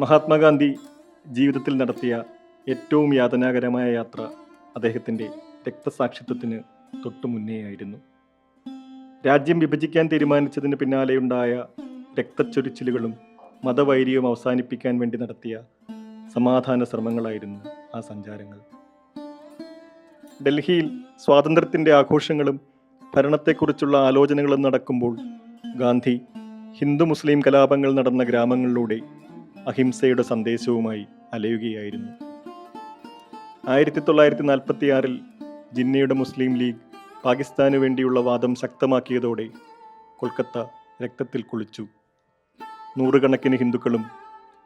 മഹാത്മാഗാന്ധി ജീവിതത്തിൽ നടത്തിയ ഏറ്റവും യാതനാകരമായ യാത്ര അദ്ദേഹത്തിൻ്റെ രക്തസാക്ഷിത്വത്തിന് തൊട്ടു മുന്നേയായിരുന്നു. രാജ്യം വിഭജിക്കാൻ തീരുമാനിച്ചതിന് പിന്നാലെയുണ്ടായ രക്തച്ചൊരിച്ചിലുകളും മതവൈര്യവും അവസാനിപ്പിക്കാൻ വേണ്ടി നടത്തിയ സമാധാന ശ്രമങ്ങളായിരുന്നു ആ സഞ്ചാരങ്ങൾ. ഡൽഹിയിൽ സ്വാതന്ത്ര്യത്തിൻ്റെ ആഘോഷങ്ങളും ഭരണത്തെക്കുറിച്ചുള്ള ആലോചനകളും നടക്കുമ്പോൾ ഗാന്ധി ഹിന്ദു മുസ്ലിം കലാപങ്ങൾ നടന്ന ഗ്രാമങ്ങളിലൂടെ അഹിംസയുടെ സന്ദേശവുമായി അലയുകയായിരുന്നു. 1946 ജിന്നയുടെ മുസ്ലിം ലീഗ് പാകിസ്ഥാനു വേണ്ടിയുള്ള വാദം ശക്തമാക്കിയതോടെ കൊൽക്കത്ത രക്തത്തിൽ കുളിച്ചു. നൂറുകണക്കിന് ഹിന്ദുക്കളും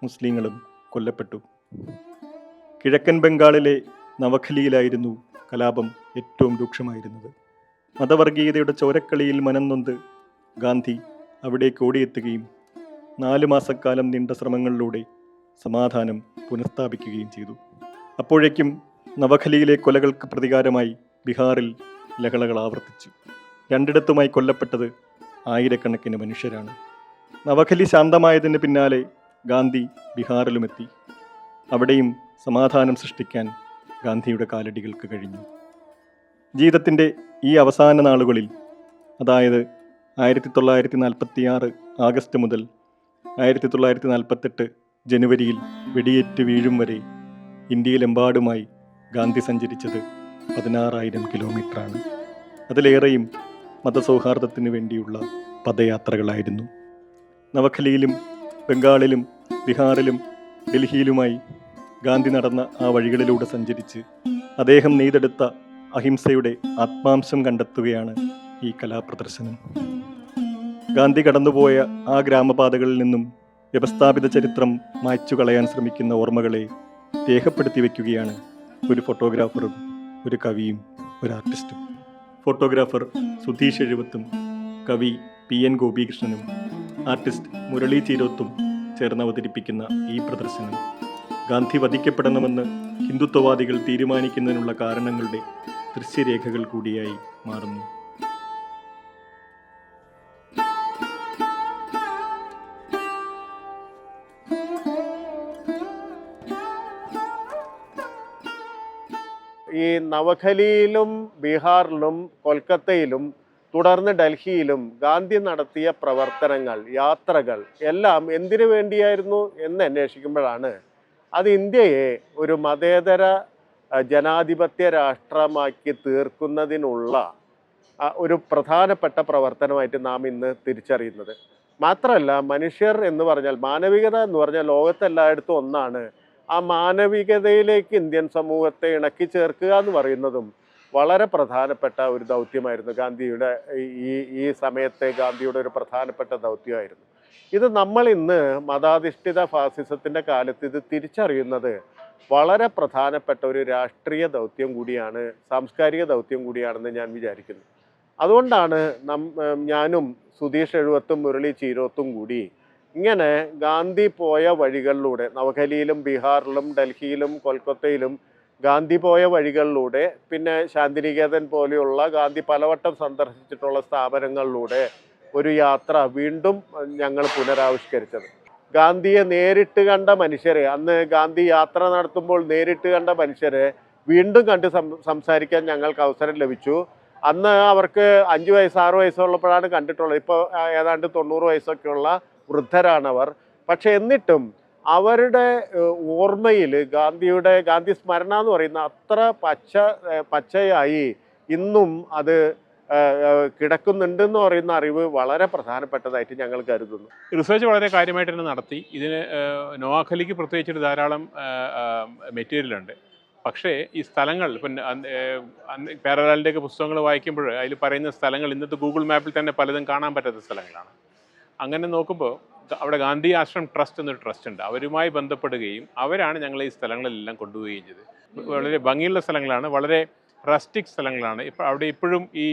മുസ്ലിങ്ങളും കൊല്ലപ്പെട്ടു. കിഴക്കൻ ബംഗാളിലെ നവഖലിയിലായിരുന്നു കലാപം ഏറ്റവും രൂക്ഷമായിരുന്നത്. മതവർഗീയതയുടെ ചോരക്കളിയിൽ മനംനൊന്ത് ഗാന്ധി അവിടേക്ക് ഓടിയെത്തുകയും 4 മാസക്കാലം നീണ്ട ശ്രമങ്ങളിലൂടെ സമാധാനം പുനഃസ്ഥാപിക്കുകയും ചെയ്തു. അപ്പോഴേക്കും നവഖലിയിലെ കൊലകൾക്ക് പ്രതികാരമായി ബീഹാറിൽ ലഹളകൾ ആവർത്തിച്ചു. രണ്ടിടത്തുമായി കൊല്ലപ്പെട്ടത് ആയിരക്കണക്കിന് മനുഷ്യരാണ്. നവഖലി ശാന്തമായതിന് പിന്നാലെ ഗാന്ധി ബീഹാറിലുമെത്തി. അവിടെയും സമാധാനം സൃഷ്ടിക്കാൻ ഗാന്ധിയുടെ കാലടികൾക്ക് കഴിഞ്ഞു. ജീവിതത്തിൻ്റെ ഈ അവസാന നാളുകളിൽ, അതായത് 1946 ആഗസ്റ്റ് മുതൽ 1948 ജനുവരിയിൽ വെടിയേറ്റ് വീഴും വരെ ഇന്ത്യയിലെമ്പാടുമായി ഗാന്ധി സഞ്ചരിച്ചത് 16,000 കിലോമീറ്ററാണ്. അതിലേറെയും മതസൗഹാർദ്ദത്തിന് വേണ്ടിയുള്ള പദയാത്രകളായിരുന്നു. നവഖലിയിലും ബംഗാളിലും ബീഹാറിലും ഡൽഹിയിലുമായി ഗാന്ധി നടന്ന ആ വഴികളിലൂടെ സഞ്ചരിച്ച് അദ്ദേഹം നെയ്തെടുത്ത അഹിംസയുടെ ആത്മാംശം കണ്ടെത്തുകയാണ് ഈ കലാപ്രദർശനം. ഗാന്ധി കടന്നുപോയ ആ ഗ്രാമപാതകളിൽ നിന്നും വ്യവസ്ഥാപിത ചരിത്രം മായ്ച്ചു കളയാൻ ശ്രമിക്കുന്ന ഓർമ്മകളെ രേഖപ്പെടുത്തി വയ്ക്കുകയാണ് ഒരു ഫോട്ടോഗ്രാഫറും ഒരു കവിയും ഒരു ആർട്ടിസ്റ്റും. ഫോട്ടോഗ്രാഫർ സുധീഷ് എഴുവത്തും കവി PN ഗോപികൃഷ്ണനും ആർട്ടിസ്റ്റ് മുരളി ചീരോത്തും ചേർന്ന് അവതരിപ്പിക്കുന്ന ഈ പ്രദർശനം ഗാന്ധി വധിക്കപ്പെടണമെന്ന് ഹിന്ദുത്വവാദികൾ തീരുമാനിക്കുന്നതിനുള്ള കാരണങ്ങളുടെ ദൃശ്യരേഖകൾ കൂടിയായി മാറുന്നു. ഈ നവഖലിയിലും ബീഹാറിലും കൊൽക്കത്തയിലും തുടർന്ന് ഡൽഹിയിലും ഗാന്ധി നടത്തിയ പ്രവർത്തനങ്ങൾ, യാത്രകൾ എല്ലാം എന്തിനു വേണ്ടിയായിരുന്നു എന്ന് അന്വേഷിക്കുമ്പോഴാണ് അത് ഇന്ത്യയെ ഒരു മതേതര ജനാധിപത്യ രാഷ്ട്രമാക്കി തീർക്കുന്നതിനുള്ള ഒരു പ്രധാനപ്പെട്ട പ്രവർത്തനമായിട്ട് നാം ഇന്ന് തിരിച്ചറിയുന്നത്. മാത്രമല്ല, മനുഷ്യർ എന്ന് പറഞ്ഞാൽ, മാനവികത എന്ന് പറഞ്ഞാൽ ലോകത്തെല്ലായിടത്തും ഒന്നാണ്. ആ മാനവികതയിലേക്ക് ഇന്ത്യൻ സമൂഹത്തെ ഇണക്കി ചേർക്കുക എന്ന് പറയുന്നതും വളരെ പ്രധാനപ്പെട്ട ഒരു ദൗത്യമായിരുന്നു. ഗാന്ധിയുടെ ഈ സമയത്തെ ഗാന്ധിയുടെ ഒരു പ്രധാനപ്പെട്ട ദൗത്യമായിരുന്നു ഇത്. നമ്മൾ ഇന്ന് മതാധിഷ്ഠിത ഫാസിസത്തിൻ്റെ കാലത്ത് ഇത് തിരിച്ചറിയുന്നത് വളരെ പ്രധാനപ്പെട്ട ഒരു രാഷ്ട്രീയ ദൗത്യം കൂടിയാണ്, സാംസ്കാരിക ദൗത്യം കൂടിയാണെന്ന് ഞാൻ വിചാരിക്കുന്നു. അതുകൊണ്ടാണ് ഞാനും സുധീഷ് എഴുവത്തും മുരളി ചീരോത്തും കൂടി ഇങ്ങനെ ഗാന്ധി പോയ വഴികളിലൂടെ, നവഖലിയിലും ബീഹാറിലും ഡൽഹിയിലും കൊൽക്കത്തയിലും ഗാന്ധി പോയ വഴികളിലൂടെ, പിന്നെ ശാന്തിനികേതൻ പോലെയുള്ള ഗാന്ധി പലവട്ടം സന്ദർശിച്ചിട്ടുള്ള സ്ഥാപനങ്ങളിലൂടെ ഒരു യാത്ര വീണ്ടും ഞങ്ങൾ പുനരാവിഷ്കരിച്ചത്. ഗാന്ധിയെ നേരിട്ട് കണ്ട മനുഷ്യരെ, അന്ന് ഗാന്ധി യാത്ര നടത്തുമ്പോൾ നേരിട്ട് കണ്ട മനുഷ്യരെ വീണ്ടും കണ്ട് സംസാരിക്കാൻ ഞങ്ങൾക്ക് അവസരം ലഭിച്ചു. അന്ന് അവർക്ക് 5 വയസ്സ് 6 വയസ്സുള്ളപ്പോഴാണ് കണ്ടിട്ടുള്ളത്. ഇപ്പോൾ ഏതാണ്ട് 90 വയസ്സൊക്കെയുള്ള വൃദ്ധരാണവർ. പക്ഷെ എന്നിട്ടും അവരുടെ ഓർമ്മയിൽ ഗാന്ധി സ്മരണ എന്ന് പറയുന്ന അത്ര പച്ചയായി ഇന്നും അത് കിടക്കുന്നുണ്ടെന്ന് പറയുന്ന അറിവ് വളരെ പ്രധാനപ്പെട്ടതായിട്ട് ഞങ്ങൾ കരുതുന്നു. റിസർച്ച് വളരെ കാര്യമായിട്ട് തന്നെ നടത്തി. ഇതിന് നവാഖലിക്ക് പ്രത്യേകിച്ചൊരു ധാരാളം മെറ്റീരിയലുണ്ട്. പക്ഷേ ഈ സ്ഥലങ്ങൾ, ഇപ്പം പേരലാലിൻ്റെയൊക്കെ പുസ്തകങ്ങൾ വായിക്കുമ്പോൾ അതിൽ പറയുന്ന സ്ഥലങ്ങൾ ഇന്നത്തെ ഗൂഗിൾ മാപ്പിൽ തന്നെ പലതും കാണാൻ പറ്റാത്ത സ്ഥലങ്ങളാണ്. അങ്ങനെ നോക്കുമ്പോൾ അവിടെ ഗാന്ധി ആശ്രം ട്രസ്റ്റ് എന്നൊരു ട്രസ്റ്റ് ഉണ്ട്. അവരുമായി ബന്ധപ്പെടുകയും അവരാണ് ഞങ്ങൾ ഈ സ്ഥലങ്ങളിലെല്ലാം കൊണ്ടുപോവുകയും ചെയ്തത്. വളരെ ഭംഗിയുള്ള സ്ഥലങ്ങളാണ്, വളരെ റസ്റ്റിക് സ്ഥലങ്ങളാണ്. അവിടെ ഇപ്പോഴും ഈ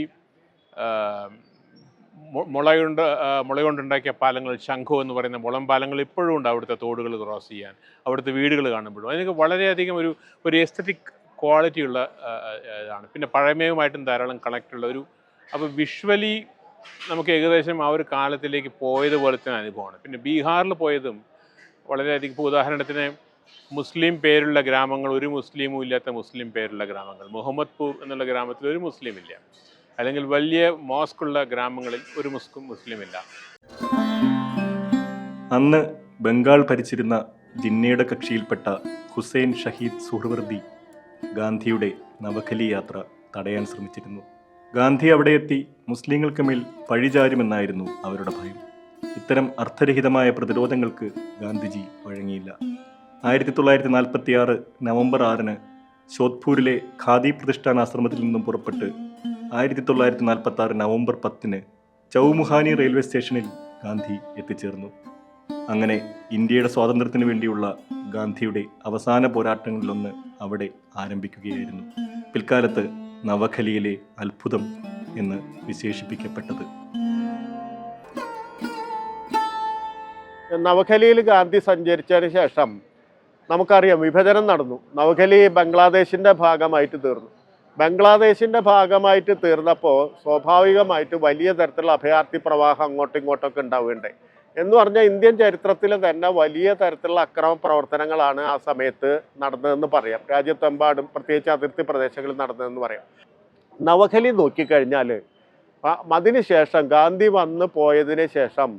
മുള കൊണ്ടുണ്ടാക്കിയ പാലങ്ങൾ, ശംഖു എന്ന് പറയുന്ന മുളം പാലങ്ങൾ ഇപ്പോഴും ഉണ്ട്. അവിടുത്തെ തോടുകൾ ക്രോസ് ചെയ്യാൻ, അവിടുത്തെ വീടുകൾ കാണുമ്പോഴും അതിനൊക്കെ വളരെയധികം ഒരു എസ്തറ്റിക് ക്വാളിറ്റിയുള്ള ഇതാണ്. പിന്നെ പഴമയുമായിട്ടും ധാരാളം കണക്റ്റുള്ള ഒരു, അപ്പോൾ വിഷ്വലി നമുക്ക് ഏകദേശം ആ ഒരു കാലത്തിലേക്ക് പോയതുപോലെ തന്നെ അനുഭവമാണ്. പിന്നെ ബീഹാറിൽ പോയതും വളരെയധികം, ഇപ്പോൾ ഉദാഹരണത്തിന് മുസ്ലിം പേരുള്ള ഗ്രാമങ്ങൾ, ഒരു മുസ്ലിമും ഇല്ലാത്ത മുസ്ലിം പേരുള്ള ഗ്രാമങ്ങൾ. മുഹമ്മദ്പൂർ എന്നുള്ള ഗ്രാമത്തിൽ ഒരു മുസ്ലിം ഇല്ല. അല്ലെങ്കിൽ വലിയ മോസ്കുള്ള ഗ്രാമങ്ങളിൽ ഒരു മുസ്ലിം ഇല്ല. അന്ന് ബംഗാൾ ഭരിച്ചിരുന്ന ജിന്നയുടെ കക്ഷിയിൽപ്പെട്ട ഹുസൈൻ ഷഹീദ് സുഹ്റവർദി ഗാന്ധിയുടെ നവഖലി യാത്ര തടയാൻ ശ്രമിച്ചിരുന്നു. ഗാന്ധി അവിടെ എത്തി മുസ്ലിങ്ങൾക്ക് മേൽ പഴിചാരുമെന്നായിരുന്നു അവരുടെ ഭയം. ഇത്തരം അർത്ഥരഹിതമായ പ്രതിരോധങ്ങൾക്ക് ഗാന്ധിജി വഴങ്ങിയില്ല. 1946 നവംബർ 6 ശോധ്പൂരിലെ ഖാദി പ്രതിഷ്ഠാൻ ആശ്രമത്തിൽ നിന്നും പുറപ്പെട്ട് 1946 നവംബർ 10 ചൗമുഹാനി റെയിൽവേ സ്റ്റേഷനിൽ ഗാന്ധി എത്തിച്ചേർന്നു. അങ്ങനെ ഇന്ത്യയുടെ സ്വാതന്ത്ര്യത്തിന് വേണ്ടിയുള്ള ഗാന്ധിയുടെ അവസാന പോരാട്ടങ്ങളിലൊന്ന് അവിടെ ആരംഭിക്കുകയായിരുന്നു. പിൽക്കാലത്ത് നവഖലിയിലെ അത്ഭുതം എന്ന് വിശേഷിപ്പിക്കപ്പെട്ടത്. നവഖലിയിൽ ഗാന്ധി സഞ്ചരിച്ചതിന് ശേഷം നമുക്കറിയാം വിഭജനം നടന്നു. നവഖലി ബംഗ്ലാദേശിൻ്റെ ഭാഗമായിട്ട് തീർന്നു. ബംഗ്ലാദേശിൻ്റെ ഭാഗമായിട്ട് തീർന്നപ്പോൾ സ്വാഭാവികമായിട്ട് വലിയ തരത്തിലുള്ള അഭയാർത്ഥി പ്രവാഹം അങ്ങോട്ടും ഇങ്ങോട്ടൊക്കെ ഉണ്ടാവുകയുണ്ടായി. എന്ന് പറഞ്ഞാൽ ഇന്ത്യൻ ചരിത്രത്തിൽ തന്നെ വലിയ തരത്തിലുള്ള അക്രമ പ്രവർത്തനങ്ങളാണ് ആ സമയത്ത് നടന്നതെന്ന് പറയാം. രാജ്യത്തെമ്പാടും പ്രത്യേകിച്ച് അതിർത്തി പ്രദേശങ്ങളിൽ നടന്നതെന്ന് പറയാം. നവഖലി നോക്കിക്കഴിഞ്ഞാൽ അതിനുശേഷം ഗാന്ധി വന്ന് പോയതിന് ശേഷം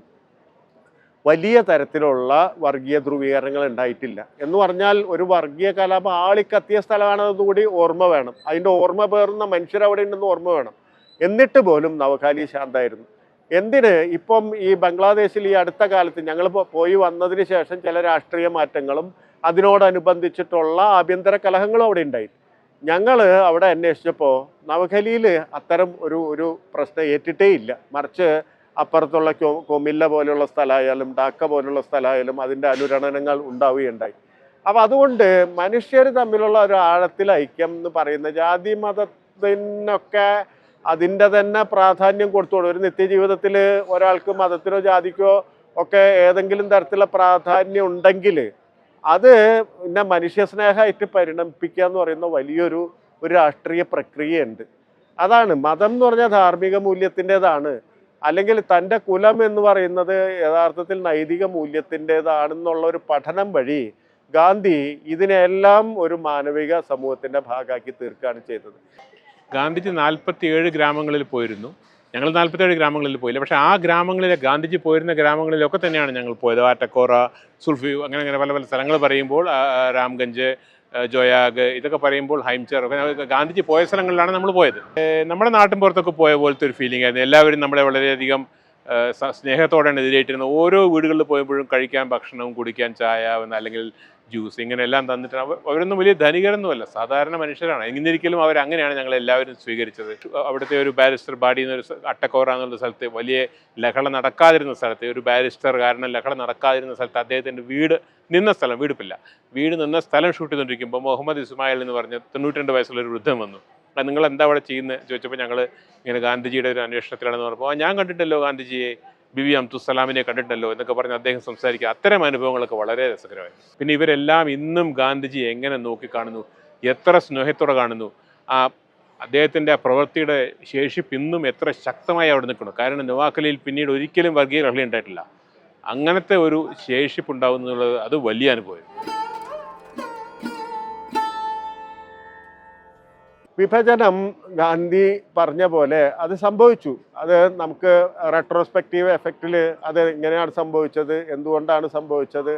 വലിയ തരത്തിലുള്ള വർഗീയ ധ്രുവീകരണങ്ങൾ ഉണ്ടായിട്ടില്ല. എന്ന് പറഞ്ഞാൽ ഒരു വർഗീയ കലാപം ആളിക്കത്തിയ സ്ഥലമാണെന്നുകൂടി ഓർമ്മ വേണം. അതിൻ്റെ ഓർമ്മ പേറുന്ന മനുഷ്യരവിടെ ഉണ്ടെന്ന് ഓർമ്മ വേണം. എന്നിട്ട് പോലും നവഖലി ശാന്തമായിരുന്നു. എന്തിന് ഇപ്പം ഈ ബംഗ്ലാദേശിൽ ഈ അടുത്ത കാലത്ത് ഞങ്ങൾ പോയി വന്നതിന് ശേഷം ചില രാഷ്ട്രീയ മാറ്റങ്ങളും അതിനോടനുബന്ധിച്ചിട്ടുള്ള ആഭ്യന്തര കലഹങ്ങളും അവിടെ ഉണ്ടായി. ഞങ്ങൾ അവിടെ അന്വേഷിച്ചപ്പോൾ നവഖലിയിൽ അത്തരം ഒരു പ്രശ്നം ഏറ്റിട്ടേ ഇല്ല. മറിച്ച് അപ്പുറത്തുള്ള കൊമില്ല പോലുള്ള സ്ഥലമായാലും ഡാക്ക പോലുള്ള സ്ഥലമായാലും അതിൻ്റെ അനുരണനങ്ങൾ ഉണ്ടാവുകയുണ്ടായി. അപ്പം അതുകൊണ്ട് മനുഷ്യർ തമ്മിലുള്ള ഒരു ആഴത്തിൽ ഐക്യം എന്ന് പറയുന്ന ജാതി മതത്തിനൊക്കെ അതിൻ്റെ തന്നെ പ്രാധാന്യം കൊടുത്തോളൂ. ഒരു നിത്യജീവിതത്തിൽ ഒരാൾക്ക് മതത്തിനോ ജാതിക്കോ ഒക്കെ ഏതെങ്കിലും തരത്തിലുള്ള പ്രാധാന്യം ഉണ്ടെങ്കിൽ അത് പിന്നെ മനുഷ്യസ്നേഹമായിട്ട് പരിണമിപ്പിക്കുക എന്ന് പറയുന്ന വലിയൊരു രാഷ്ട്രീയ പ്രക്രിയയുണ്ട്. അതാണ് മതം എന്ന് പറഞ്ഞാൽ ധാർമ്മിക മൂല്യത്തിൻ്റെതാണ്. അല്ലെങ്കിൽ തൻ്റെ കുലം എന്ന് പറയുന്നത് യഥാർത്ഥത്തിൽ നൈതിക മൂല്യത്തിൻ്റെതാണെന്നുള്ള ഒരു പഠനം വഴി ഗാന്ധി ഇതിനെല്ലാം ഒരു മാനവിക സമൂഹത്തിൻ്റെ ഭാഗമാക്കി തീർക്കുകയാണ് ചെയ്തത്. ഗാന്ധിജി 47 ഗ്രാമങ്ങളിൽ പോയിരുന്നു. ഞങ്ങൾ 47 ഗ്രാമങ്ങളിൽ പോയില്ല. പക്ഷേ ആ ഗ്രാമങ്ങളിലെ ഗാന്ധിജി പോയിരുന്ന ഗ്രാമങ്ങളിലൊക്കെ തന്നെയാണ് ഞങ്ങൾ പോയത്. വാറ്റക്കോറ, സുൽഫി, അങ്ങനെ പല പല സ്ഥലങ്ങൾ പറയുമ്പോൾ രാംഗഞ്ച്, ജോയാഗ് ഇതൊക്കെ പറയുമ്പോൾ ഹൈംചർ ഒക്കെ ഗാന്ധിജി പോയ സ്ഥലങ്ങളിലാണ് നമ്മൾ പോയത്. നമ്മുടെ നാട്ടിൻ പുറത്തൊക്കെ പോയ പോലത്തെ ഒരു ഫീലിംഗ് ആയിരുന്നു. എല്ലാവരും നമ്മളെ വളരെയധികം സ്നേഹത്തോടെയാണ് എതിരേറ്റിരുന്നത്. ഓരോ വീടുകളിൽ പോയപ്പോഴും കഴിക്കാൻ ഭക്ഷണം, കുടിക്കാൻ ചായ, അല്ലെങ്കിൽ ജ്യൂസ്, ഇങ്ങനെ എല്ലാം തന്നിട്ട് അവരൊന്നും വലിയ ധനികരൊന്നുമല്ല, സാധാരണ മനുഷ്യരാണ്. എന്നിരിക്കലും അവരങ്ങനെയാണ് ഞങ്ങളെല്ലാവരും സ്വീകരിച്ചത്. അവിടുത്തെ ഒരു ബാരിസ്റ്റർ ബാഡി എന്നൊരു അട്ടക്കോറ എന്നുള്ള സ്ഥലത്ത്, വലിയ ലഹള നടക്കാതിരുന്ന സ്ഥലത്ത്, ഒരു ബാരിസ്റ്റർ കാരണം ലഹള നടക്കാതിരുന്ന സ്ഥലത്ത് അദ്ദേഹത്തിൻ്റെ വീട് നിന്ന സ്ഥലം, വീട് നിന്ന സ്ഥലം ഷൂട്ട് ചെയ്തുകൊണ്ടിരിക്കുമ്പോൾ മുഹമ്മദ് ഇസ്മായിൽ എന്ന് പറഞ്ഞ 92 വയസ്സുള്ളൊരു വൃദ്ധൻ വന്നു. നിങ്ങൾ എന്താ അവിടെ ചെയ്യുന്നത് ചോദിച്ചപ്പോൾ ഞങ്ങൾ ഇങ്ങനെ ഗാന്ധിജിയുടെ ഒരു അന്വേഷണത്തിലാണെന്ന് പറഞ്ഞപ്പോൾ ഞാൻ കണ്ടിട്ടല്ലോ ഗാന്ധിജിയെ, ബിബി അബ്ദുസ്സലാമിനെ കണ്ടിട്ടല്ലോ എന്നൊക്കെ പറഞ്ഞ് അദ്ദേഹം സംസാരിക്കുക. അത്തരം അനുഭവങ്ങളൊക്കെ വളരെ രസകരമായി. പിന്നെ ഇവരെല്ലാം ഇന്നും ഗാന്ധിജി എങ്ങനെ നോക്കിക്കാണുന്നു, എത്ര സ്നേഹത്തോടെ കാണുന്നു, അദ്ദേഹത്തിൻ്റെ പ്രവൃത്തിയുടെ ശേഷിപ്പ് ഇന്നും എത്ര ശക്തമായി അവിടെ നിൽക്കുന്നു. കാരണം നവാഖലിയിൽ പിന്നീട് ഒരിക്കലും വർഗീയ ലഹള ഉണ്ടായിട്ടില്ല. അങ്ങനത്തെ ഒരു ശേഷിപ്പ് ഉണ്ടാകുന്നുള്ളത് അത് വലിയ അനുഭവം. വിഭജനം ഗാന്ധി പറഞ്ഞ പോലെ അത് സംഭവിച്ചു. അത് നമുക്ക് റെട്രോസ്പെക്റ്റീവ് എഫക്റ്റിൽ അത് എങ്ങനെയാണ് സംഭവിച്ചത്, എന്തുകൊണ്ടാണ് സംഭവിച്ചത്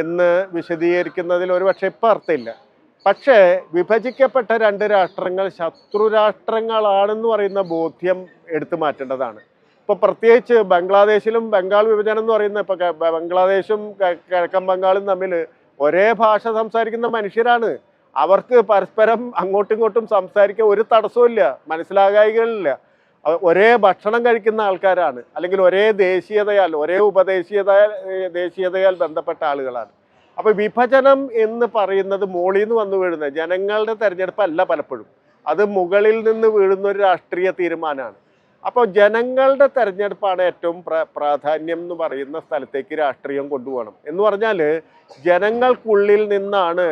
എന്ന് വിശദീകരിക്കുന്നതിൽ ഒരു പക്ഷേ ഇപ്പം അർത്ഥമില്ല. പക്ഷേ വിഭജിക്കപ്പെട്ട 2 രാഷ്ട്രങ്ങൾ ശത്രു രാഷ്ട്രങ്ങളാണെന്ന് പറയുന്ന ബോധ്യം എടുത്തു മാറ്റേണ്ടതാണ്. ഇപ്പോൾ പ്രത്യേകിച്ച് ബംഗ്ലാദേശിലും ബംഗാൾ വിഭജനം എന്ന് പറയുന്ന, ഇപ്പോൾ ബംഗ്ലാദേശും കിഴക്കൻ ബംഗാളും തമ്മിൽ ഒരേ ഭാഷ സംസാരിക്കുന്ന മനുഷ്യരാണ്. അവർക്ക് പരസ്പരം അങ്ങോട്ടും ഇങ്ങോട്ടും സംസാരിക്കാൻ ഒരു തടസ്സമില്ല, മനസ്സിലാകായികളില്ല. ഒരേ ഭക്ഷണം കഴിക്കുന്ന ആൾക്കാരാണ്, അല്ലെങ്കിൽ ഒരേ ദേശീയതയാൽ, ഒരേ ദേശീയതയാൽ ബന്ധപ്പെട്ട ആളുകളാണ്. അപ്പോൾ വിഭജനം എന്ന് പറയുന്നത് മോളിൽ നിന്ന് വന്നു വീഴുന്ന ജനങ്ങളുടെ തെരഞ്ഞെടുപ്പല്ല പലപ്പോഴും, അത് മുകളിൽ നിന്ന് വീഴുന്ന ഒരു രാഷ്ട്രീയ തീരുമാനമാണ്. അപ്പോൾ ജനങ്ങളുടെ തെരഞ്ഞെടുപ്പാണ് ഏറ്റവും പ്രാധാന്യം എന്ന് പറയുന്ന സ്ഥലത്തേക്ക് രാഷ്ട്രീയം കൊണ്ടുപോകണം. എന്ന് പറഞ്ഞാൽ ജനങ്ങൾക്കുള്ളിൽ നിന്നാണ്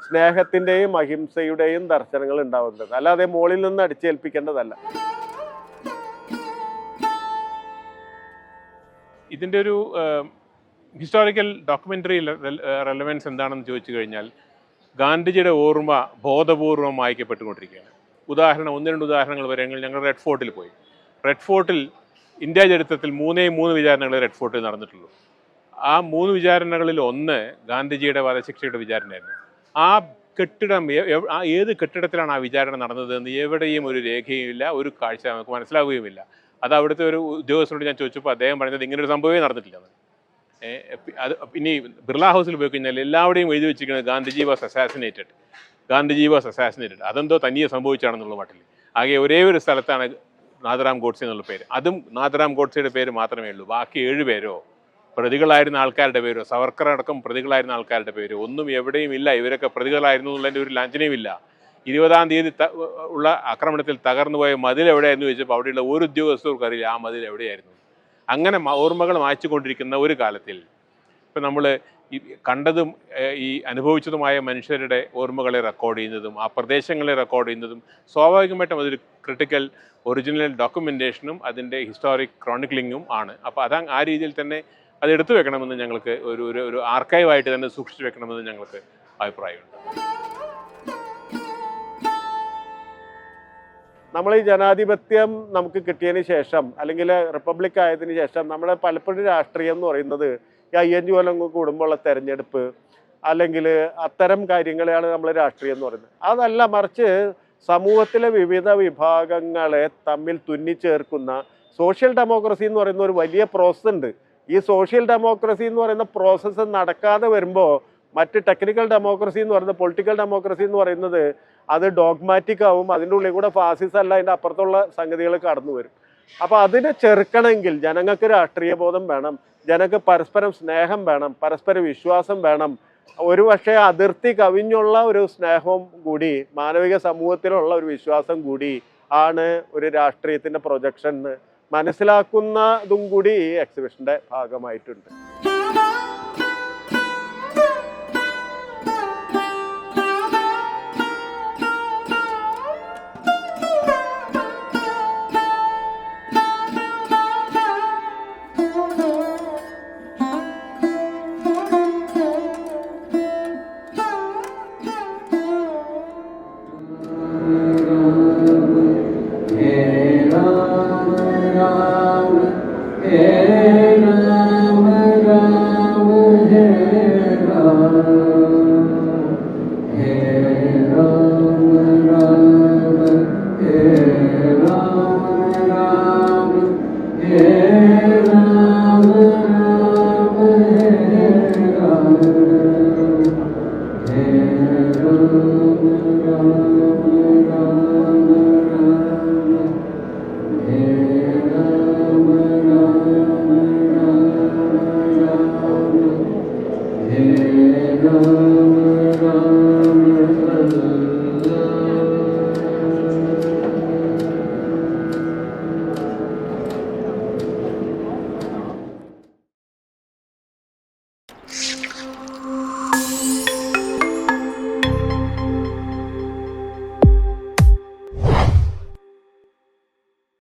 സ്നേഹത്തിൻ്റെയും അഹിംസയുടെയും ദർശനങ്ങൾ ഉണ്ടാവുന്നത്, അല്ലാതെ മുകളിൽ നിന്ന് അടിച്ചേൽപ്പിക്കേണ്ടതല്ല. ഇതിൻ്റെ ഒരു ഹിസ്റ്റോറിക്കൽ ഡോക്യുമെൻ്ററി റെലവൻസ് എന്താണെന്ന് ചോദിച്ചു കഴിഞ്ഞാൽ ഗാന്ധിജിയുടെ ഓർമ്മ ബോധപൂർവം വായിക്കപ്പെട്ടുകൊണ്ടിരിക്കുകയാണ്. ഒന്ന് രണ്ട് ഉദാഹരണങ്ങൾ പറയുമെങ്കിൽ ഞങ്ങൾ റെഡ് ഫോർട്ടിൽ പോയി. റെഡ് ഫോർട്ടിൽ ഇന്ത്യ ചരിത്രത്തിൽ 3 വിചാരണകൾ റെഡ് ഫോർട്ടിൽ നടന്നിട്ടുള്ളൂ. ആ 3 വിചാരണകളിൽ ഒന്ന് ഗാന്ധിജിയുടെ വധശിക്ഷയുടെ വിചാരണയായിരുന്നു. ആ കെട്ടിടം ഏത് കെട്ടിടത്തിലാണ് ആ വിചാരണ നടന്നതെന്ന് എവിടെയും ഒരു രേഖയുമില്ല, ഒരു കാഴ്ച നമുക്ക് മനസ്സിലാവുകയുമില്ല. അത് അവിടുത്തെ ഒരു ഉദ്യോഗസ്ഥനോട് ഞാൻ ചോദിച്ചപ്പോൾ അദ്ദേഹം പറഞ്ഞത് ഇങ്ങനൊരു സംഭവമേ നടന്നിട്ടില്ലെന്ന്. അത് ഇനി ബിർള ഹൗസിൽ പോയി കഴിഞ്ഞാൽ എല്ലാവരുടെയും എഴുതി വെച്ചിരിക്കുന്നത് ഗാന്ധിജി വാസ് അസാസിനേറ്റഡ്. അതെന്തോ തനിയെ സംഭവിച്ചാണെന്നുള്ള മട്ടിൽ. ആകെ ഒരേ ഒരു സ്ഥലത്താണ് നാഥറാം ഗോഡ്സെ എന്നുള്ള പേര്. അതും നാഥറാം ഗോഡ്സെയുടെ പേര് മാത്രമേ ഉള്ളൂ. ബാക്കി 7 പേരോ പ്രതികളായിരുന്ന ആൾക്കാരുടെ പേരോ സവർക്കർ അടക്കം പ്രതികളായിരുന്ന ആൾക്കാരുടെ പേരോ ഒന്നും എവിടെയും ഇല്ല. ഇവരൊക്കെ പ്രതികളായിരുന്നു എന്നുള്ളതിൻ്റെ ഒരു ലാഞ്ചനയുമില്ല. 20-ാം തീയതി ഉള്ള ആക്രമണത്തിൽ തകർന്നുപോയ മതിൽ എവിടെയായിരുന്നു ചോദിച്ചപ്പോൾ അവിടെയുള്ള ഒരു ഉദ്യോഗസ്ഥർക്കും അറിയില്ല ആ മതിൽ എവിടെയായിരുന്നു. അങ്ങനെ ഓർമ്മകൾ മായ്ച്ചുകൊണ്ടിരിക്കുന്ന ഒരു കാലത്തിൽ ഇപ്പം നമ്മൾ ഈ കണ്ടതും ഈ അനുഭവിച്ചതുമായ മനുഷ്യരുടെ ഓർമ്മകളെ റെക്കോർഡ് ചെയ്യുന്നതും ആ പ്രദേശങ്ങളെ റെക്കോർഡ് ചെയ്യുന്നതും സ്വാഭാവികമായിട്ടും അതൊരു ക്രിട്ടിക്കൽ ഒറിജിനൽ ഡോക്യുമെൻറ്റേഷനും അതിൻ്റെ ഹിസ്റ്റോറിക് ക്രോണിക്ലിങ്ങും ആണ്. അപ്പോൾ ആ രീതിയിൽ തന്നെ അത് എടുത്തു വെക്കണമെന്ന് ഞങ്ങൾക്ക് ഒരു ആർക്കൈവായിട്ട് തന്നെ സൂക്ഷിച്ചു വെക്കണമെന്ന് ഞങ്ങൾക്ക് അഭിപ്രായമുണ്ട്. നമ്മൾ ഈ ജനാധിപത്യം നമുക്ക് കിട്ടിയതിന് ശേഷം അല്ലെങ്കിൽ റിപ്പബ്ലിക് ആയതിനു ശേഷം നമ്മുടെ പലപ്പോഴും രാഷ്ട്രീയം എന്ന് പറയുന്നത് ഈ 5 കൊല്ലം കൂടുമ്പോഴുള്ള തെരഞ്ഞെടുപ്പ് അല്ലെങ്കിൽ അത്തരം കാര്യങ്ങളെയാണ് നമ്മൾ രാഷ്ട്രീയം എന്ന് പറയുന്നത്. അതല്ല, മറിച്ച് സമൂഹത്തിലെ വിവിധ വിഭാഗങ്ങളെ തമ്മിൽ തുന്നിച്ചേർക്കുന്ന സോഷ്യൽ ഡെമോക്രസി എന്ന് പറയുന്ന ഒരു വലിയ പ്രോസസ്സ് ഉണ്ട്. ഈ സോഷ്യൽ ഡെമോക്രസി എന്ന് പറയുന്ന പ്രോസസ്സ് നടക്കാതെ വരുമ്പോൾ മറ്റ് ടെക്നിക്കൽ ഡെമോക്രസി എന്ന് പറയുന്നത് പൊളിറ്റിക്കൽ ഡെമോക്രസി എന്ന് പറയുന്നത് അത് ഡോഗ്മാറ്റിക് ആവും. അതിൻ്റെ ഉള്ളിൽ കൂടെ ഫാസിസം അല്ല, അതിൻ്റെ അപ്പുറത്തുള്ള സംഗതികൾ കടന്നു വരും. അപ്പോൾ അതിനെ ചെറുക്കണമെങ്കിൽ ജനങ്ങൾക്ക് രാഷ്ട്രീയ ബോധം വേണം, ജനങ്ങൾക്ക് പരസ്പരം സ്നേഹം വേണം, പരസ്പര വിശ്വാസം വേണം. ഒരുപക്ഷെ അതിർത്തി കവിഞ്ഞുള്ള ഒരു സ്നേഹവും കൂടി മാനവിക സമൂഹത്തിലുള്ള ഒരു വിശ്വാസം കൂടി ആണ് ഒരു രാഷ്ട്രീയത്തിൻ്റെ പ്രൊജക്ഷൻ മനസ്സിലാക്കുന്നതും കൂടി ഈ എക്സിബിഷൻ്റെ ഭാഗമായിട്ടുണ്ട്.